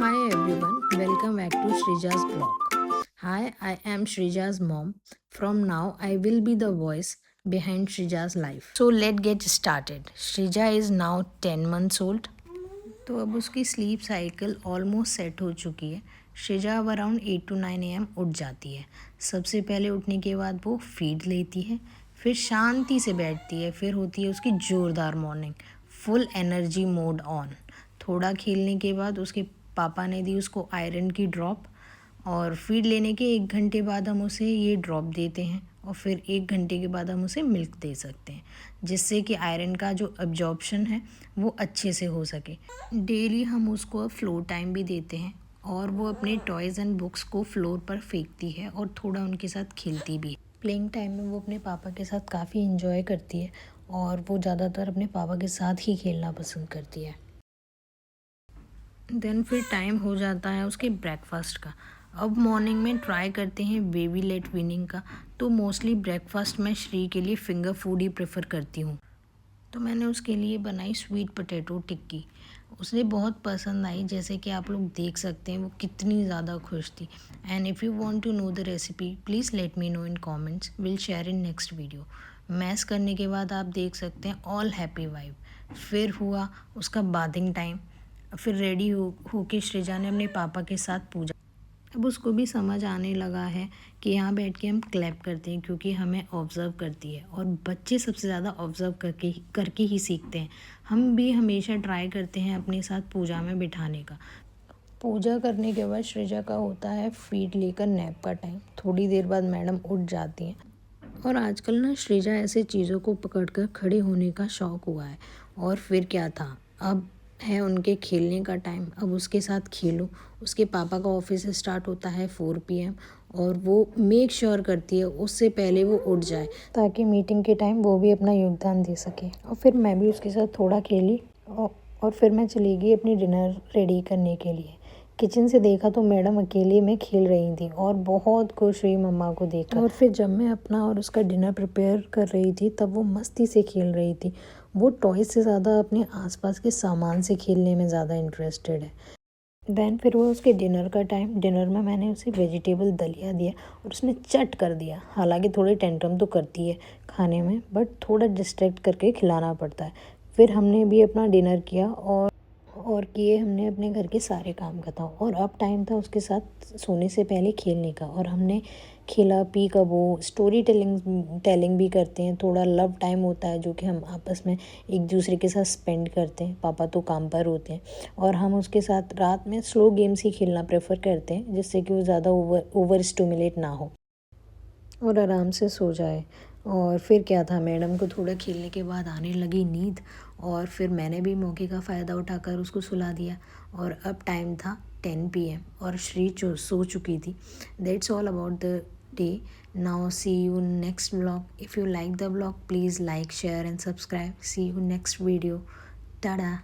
Hi everyone, welcome back to Shrija's blog. Hi, I am Shrija's mom. From now, I will be the voice behind Shrija's life. So let's get started. Shrija is now 10 months old. तो अब उसकी sleep cycle almost set हो चुकी है। श्रिजा अब around 8 to 9 AM उठ जाती है। सबसे पहले उठने के बाद वो फीड लेती है, फिर शांति से बैठती है, फिर होती है उसकी ज़ोरदार morning, full energy mode on. थोड़ा खेलने के बाद उसके पापा ने दी उसको आयरन की ड्रॉप, और फीड लेने के 1 घंटे बाद हम उसे ये ड्रॉप देते हैं, और फिर 1 घंटे के बाद हम उसे मिल्क दे सकते हैं, जिससे कि आयरन का जो अब्जॉर्प्शन है वो अच्छे से हो सके। डेली हम उसको फ्लोर टाइम भी देते हैं, और वो अपने टॉयज़ एंड बुक्स को फ्लोर पर फेंकती है और थोड़ा उनके साथ खेलती भी है। प्लेइंग टाइम में वो अपने पापा के साथ काफ़ी इंजॉय करती है, और वो ज़्यादातर अपने पापा के साथ ही खेलना पसंद करती है। देन फिर टाइम हो जाता है उसके ब्रेकफास्ट का। अब मॉर्निंग में ट्राई करते हैं बेबी लेट विनिंग का, तो मोस्टली ब्रेकफास्ट में श्री के लिए फिंगर फूड ही प्रेफर करती हूँ। तो मैंने उसके लिए बनाई स्वीट पोटैटो टिक्की। उसे बहुत पसंद आई, जैसे कि आप लोग देख सकते हैं वो कितनी ज़्यादा खुश थी। And if you want to know the recipe please let me know in comments, will share in next video. मैश करने के बाद आप देख सकते हैं ऑल हैप्पी वाइब। फिर हुआ उसका बाथिंग टाइम। फिर रेडी होके श्रेजा ने अपने पापा के साथ पूजा। अब उसको भी समझ आने लगा है कि यहाँ बैठ के हम क्लैप करते हैं, क्योंकि हमें ऑब्ज़र्व करती है, और बच्चे सबसे ज़्यादा ऑब्ज़र्व करके ही सीखते हैं। हम भी हमेशा ट्राई करते हैं अपने साथ पूजा में बिठाने का। पूजा करने के बाद श्रेजा का होता है फीड लेकर नैप का टाइम। थोड़ी देर बाद मैडम उठ जाती हैं, और आजकल ना श्रेजा ऐसे चीज़ों को पकड़कर खड़े होने का शौक़ हुआ है। और फिर क्या था, अब है उनके खेलने का टाइम। अब उसके साथ खेलो। उसके पापा का ऑफिस स्टार्ट होता है 4 PM, और वो मेक श्योर करती है उससे पहले वो उठ जाए, ताकि मीटिंग के टाइम वो भी अपना योगदान दे सके। और फिर मैं भी उसके साथ थोड़ा खेली, और फिर मैं चली गई अपनी डिनर रेडी करने के लिए। किचन से देखा तो मैडम अकेले में खेल रही थी, और बहुत खुश हुई मम्मा को देखकर। और फिर जब मैं अपना और उसका डिनर प्रिपेयर कर रही थी, तब वो मस्ती से खेल रही थी। वो टॉय से ज़्यादा अपने आसपास के सामान से खेलने में ज़्यादा इंटरेस्टेड है। देन फिर वो उसके डिनर का टाइम। डिनर में मैंने उसे वेजिटेबल दलिया दिया, और उसने चट कर दिया। हालांकि थोड़ी टेंट्रम तो करती है खाने में, बट थोड़ा डिस्ट्रैक्ट करके खिलाना पड़ता है। फिर हमने भी अपना डिनर किया, और किए हमने अपने घर के सारे काम खत्म। और अब टाइम था उसके साथ सोने से पहले खेलने का, और हमने खेला पी कबो। स्टोरी टेलिंग भी करते हैं। थोड़ा लव टाइम होता है जो कि हम आपस में एक दूसरे के साथ स्पेंड करते हैं। पापा तो काम पर होते हैं, और हम उसके साथ रात में स्लो गेम्स ही खेलना प्रेफर करते हैं, जिससे कि वो ज़्यादा ओवर स्टिमुलेट ना हो और आराम से सो जाए। और फिर क्या था, मैडम को थोड़ा खेलने के बाद आने लगी नींद, और फिर मैंने भी मौके का फ़ायदा उठाकर उसको सुला दिया। और अब टाइम था 10 PM, और श्री सो चुकी थी। That's all about the day. Now see you next blog. If you like the blog please like, share and subscribe. See you next video. Tata.